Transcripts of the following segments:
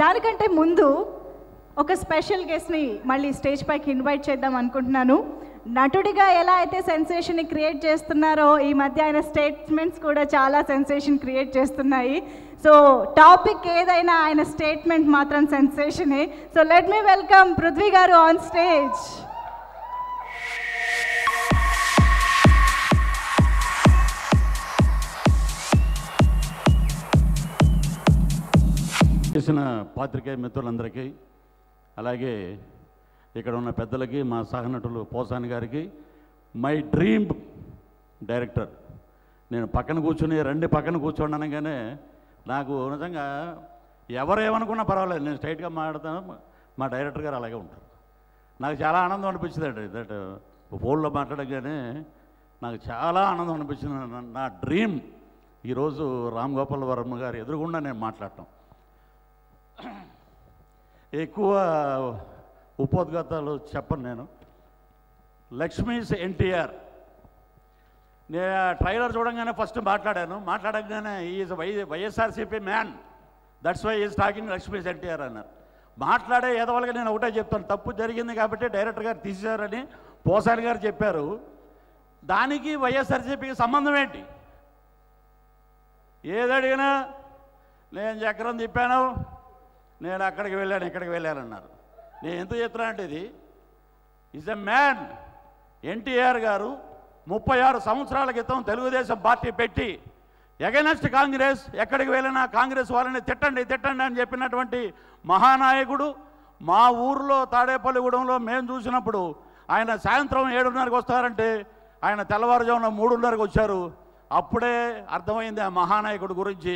దానికంటే ముందు ఒక స్పెషల్ గెస్ట్ని మళ్ళీ స్టేజ్ పైకి ఇన్వైట్ చేద్దాం అనుకుంటున్నాను. నటుడిగా ఎలా అయితే సెన్సేషన్ని క్రియేట్ చేస్తున్నారో ఈ మధ్య ఆయన స్టేట్మెంట్స్ కూడా చాలా సెన్సేషన్ క్రియేట్ చేస్తున్నాయి. సో టాపిక్ ఏదైనా ఆయన స్టేట్మెంట్ మాత్రం సెన్సేషనే. So let me welcome Prithvi garu on stage. చేసిన పాత్రికేయ మిత్రులందరికీ, అలాగే ఇక్కడ ఉన్న పెద్దలకి, మా సహనటులు పోసాని గారికి, మై డ్రీమ్ డైరెక్టర్, నేను పక్కన కూర్చుని రండి పక్కన కూర్చోండి అనగానే నాకు నిజంగా ఎవరేమనుకున్నా పర్వాలేదు, నేను స్ట్రైట్గా మాట్లాడతాను. మా డైరెక్టర్ గారు అలాగే ఉంటారు. నాకు చాలా ఆనందం అనిపించిందండి. దట్ ఫోన్లో మాట్లాడగానే నాకు చాలా ఆనందం అనిపించింది. నా డ్రీమ్ ఈరోజు రామ్ గోపాల్ వర్మ గారు ఎదురుగుండా నేను మాట్లాడటం. ఎక్కువ ఉపోద్ఘాతాలు చెప్పను నేను. లక్ష్మీస్ ఎన్టీఆర్, నేను ట్రైలర్ చూడంగానే ఫస్ట్ మాట్లాడగానే is YSRCP man, that's why is talking Lakshmi's NTR అన్నారు. మాట్లాడే ఎదవలగా నేను ఒకటే చెప్తాను, తప్పు జరిగింది కాబట్టి డైరెక్టర్ గారు తీసేశారని పోసాని గారు చెప్పారు. దానికి వైఎస్ఆర్సీపీకి సంబంధం ఏంటి? ఏదడిగినా నేను చక్రం తిప్పాను, నేను అక్కడికి వెళ్ళాను ఇక్కడికి వెళ్ళానన్నారు. నేను ఎందుకు చెప్తున్నానంటే ఇది ఈజ్ ఎ మ్యాన్. ఎన్టీఆర్ గారు 36 సంవత్సరాల క్రితం తెలుగుదేశం పార్టీ పెట్టి ఎగనెస్ట్ కాంగ్రెస్, ఎక్కడికి వెళ్ళినా కాంగ్రెస్ వాళ్ళని తిట్టండి తిట్టండి అని చెప్పినటువంటి మహానాయకుడు. మా ఊర్లో తాడేపల్లిగూడెంలో మేము చూసినప్పుడు ఆయన సాయంత్రం 7:30కి వస్తారంటే ఆయన తెల్లవారుజామున 3:30కి వచ్చారు. అప్పుడే అర్థమైంది ఆ మహానాయకుడు గురించి.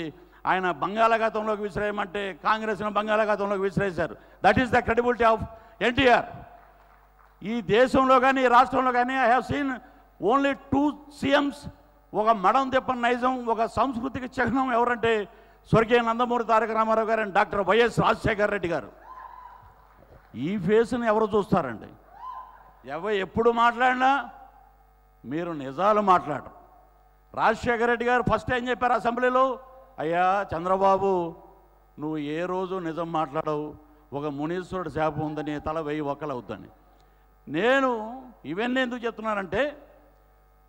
ఆయన బంగాళాఖాతంలోకి విసిరేయమంటే కాంగ్రెస్ను బంగాళాఖాతంలోకి విసిరేశారు. That is the credibility of NTR. ఈ దేశంలో కానీ ఈ రాష్ట్రంలో కానీ I have seen only 2 CMs. ఒక మడం తిప్పని నైజం, ఒక సంస్కృతికి చిహ్నం ఎవరంటే స్వర్గీయ నందమూరి తారక రామారావు గారు and doctor YS Rajasekhara Reddy గారు. ఈ ఫేస్ని ఎవరు చూస్తారండి? ఎప్పుడు మాట్లాడినా మీరు నిజాలు మాట్లాడరు. రాజశేఖర రెడ్డి గారు ఫస్ట్ ఏం చెప్పారు అసెంబ్లీలో? అయ్యా చంద్రబాబు, నువ్వు ఏ రోజు నిజం మాట్లాడవు, ఒక మునీశ్వరుడు శాపం ఉందని తల 1000 ఒక్కలవుద్దని. నేను ఇవన్నీ ఎందుకు చెప్తున్నానంటే,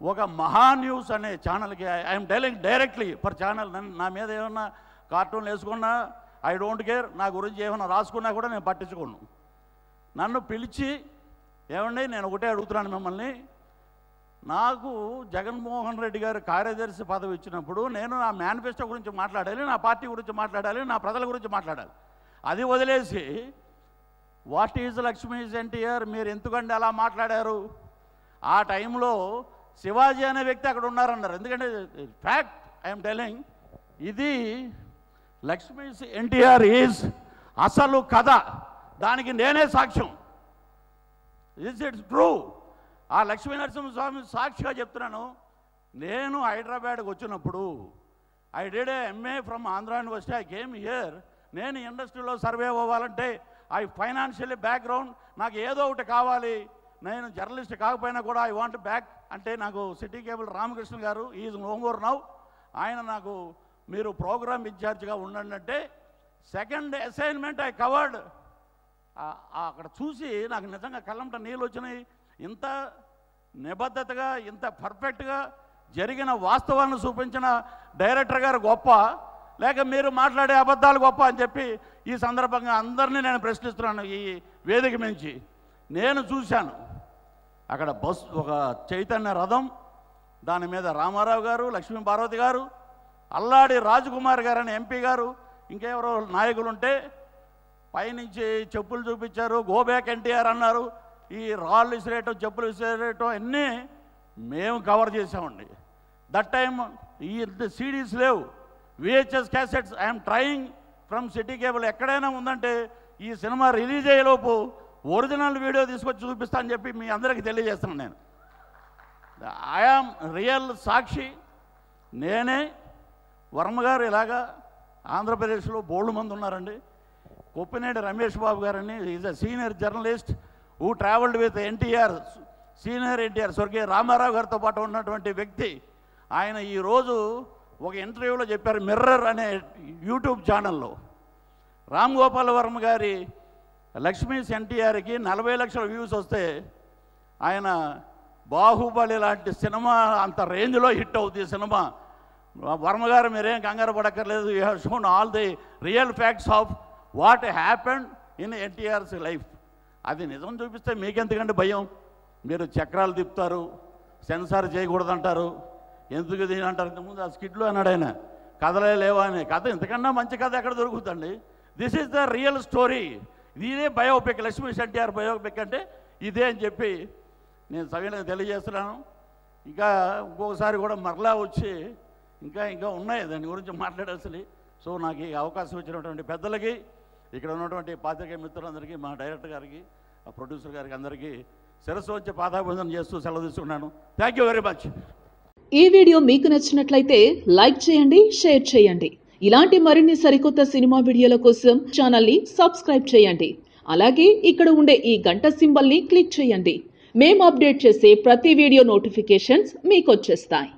ఒక మహా న్యూస్ అనే ఛానల్కి I'm telling directly for channel, నా మీద ఏమన్నా కార్టూన్లు వేసుకున్నా ఐ డోంట్ కేర్, నా గురించి ఏమైనా రాసుకున్నా కూడా నేను పట్టించుకోను. నన్ను పిలిచి ఏమండి నేను ఒకటే అడుగుతున్నాను మిమ్మల్ని, నాకు జగన్మోహన్ రెడ్డి గారు కార్యదర్శి పదవి ఇచ్చినప్పుడు నేను నా మేనిఫెస్టో గురించి మాట్లాడాలి, నా పార్టీ గురించి మాట్లాడాలి, నా ప్రజల గురించి మాట్లాడాలి. అది వదిలేసి వాట్ ఈజ్ లక్ష్మీస్ ఎన్టీఆర్, మీరు ఎందుకంటే అలా మాట్లాడారు? ఆ టైంలో శివాజీ అనే వ్యక్తి అక్కడ ఉన్నారన్నారు. ఎందుకంటే ఫ్యాక్ట్ ఐఎమ్ టెలింగ్, ఇది లక్ష్మీస్ ఎన్టీఆర్ ఈజ్ అసలు కథ, దానికి నేనే సాక్ష్యం. It's true. ఆ లక్ష్మీ నరసింహస్వామి సాక్షిగా చెప్తున్నాను. నేను హైదరాబాద్కి వచ్చినప్పుడు I did a MA from Andhra university, I came here. నేను ఇండస్ట్రీలో సర్వే అవ్వాలంటే ఐ ఫైనాన్షియల్లీ బ్యాక్గ్రౌండ్, నాకు ఏదో ఒకటి కావాలి. నేను జర్నలిస్ట్ కాకపోయినా కూడా ఐ వాంట్ బ్యాక్ అంటే నాకు సిటీ కేబుల్ రామకృష్ణ గారు, ఈజ్ నో మోర్ నౌ, ఆయన నాకు మీరు ప్రోగ్రామ్ ఇన్ఛార్జ్గా ఉండండి అంటే సెకండ్ అసైన్మెంట్ ఐ కవర్డ్. అక్కడ చూసి నాకు నిజంగా కళ్ళంట నీళ్ళు వచ్చినాయి. ఇంత నిబద్ధతగా ఇంత పర్ఫెక్ట్గా జరిగిన వాస్తవాలను చూపించిన డైరెక్టర్ గారు గొప్ప, లేక మీరు మాట్లాడే అబద్ధాలు గొప్ప అని చెప్పి ఈ సందర్భంగా అందరినీ నేను ప్రశ్నిస్తున్నాను. ఈ వేదిక నుంచి నేను చూశాను అక్కడ ఒక చైతన్య రథం, దాని మీద రామారావు గారు, లక్ష్మీ పార్వతి గారు, అల్లాడి రాజకుమార్ గారు అని MP గారు, ఇంకెవరో నాయకులు ఉంటే పైనుంచి చెప్పులు చూపించారు, గో బ్యాక్ ఎన్టీఆర్ అన్నారు. ఈ రాళ్ళు విసిరేయటం, చెప్పులు విసిరేయటం అన్నీ మేము కవర్ చేసామండి. దట్ టైం ఈ CDs లేవు, VHS cassettes. I'm trying from city cable ఎక్కడైనా ఉందంటే ఈ సినిమా రిలీజ్ అయ్యేలోపు ఒరిజినల్ వీడియో తీసుకొచ్చి చూపిస్తా అని చెప్పి మీ అందరికీ తెలియజేస్తున్నాను. నేను ఐఆమ్ రియల్ సాక్షి. నేనే వర్మ గారు ఇలాగా ఆంధ్రప్రదేశ్లో బోల్డ్ మంది ఉన్నారండి. కొప్పినేడి రమేష్ బాబు గారని is a senior journalist who travelled with NTR, senior NTR స్వర్గీయ రామారావు గారితో పాటు ఉన్నటువంటి వ్యక్తి. ఆయన ఈరోజు ఒక ఇంటర్వ్యూలో చెప్పారు, మిర్రర్ అనే యూట్యూబ్ ఛానల్లో, రామ్ గోపాల్ వర్మ గారి లక్ష్మీస్ ఎన్టీఆర్కి 40 లక్షల వ్యూస్ వస్తే ఆయన బాహుబలి లాంటి సినిమా అంత రేంజ్లో హిట్ అవుతుంది సినిమా. వర్మ గారు మీరేం కంగారు పడక్కర్లేదు. You have shown all the real facts of what happened in NTR's life. అది నిజం చూపిస్తే మీకెందుకంటే భయం? మీరు చక్రాలు తిప్పుతారు, సెన్సార్ చేయకూడదంటారు, ఎందుకు దీని అంటారు. ఇంతకుముందు ఆ స్కిట్లో అన్నాడు ఆయన, కథలే లేవా అని. కథ ఇంతకన్నా మంచి కథ ఎక్కడ దొరుకుతుందండి? This is the real story. ఇదే బయోపిక్, లక్ష్మీస్ ఎన్టీఆర్ బయోపిక్ అంటే ఇదే అని చెప్పి నేను సవినయంగా తెలియజేస్తున్నాను. ఇంకా ఇంకొకసారి కూడా మరలా వచ్చి ఇంకా ఉన్నాయి దాని గురించి మాట్లాడాల్సి. సో నాకు ఈ అవకాశం ఇచ్చినటువంటి పెద్దలకి, ఇక్కడ ఉన్నటువంటి పాత్రికేయ మిత్రులందరికీ, మా డైరెక్టర్ గారికి, ఆ ప్రొడ్యూసర్ గారికి అందరికీ శిరస్సు వచ్చి పాదాభివందనం చేస్తూ సెలవు తీసుకున్నాను. Thank you very much. ఈ వీడియో మీకు నచ్చినట్లయితే లైక్ చేయండి, షేర్ చేయండి. ఇలాంటి మరిన్ని సరికొత్త సినిమా వీడియోల కోసం ఛానల్ని సబ్స్క్రైబ్ చేయండి. అలాగే ఇక్కడ ఉండే ఈ గంట సింబల్ని క్లిక్ చేయండి. మేము అప్డేట్ చేసే ప్రతి వీడియో నోటిఫికేషన్స్ మీకు వచ్చేస్తాయి.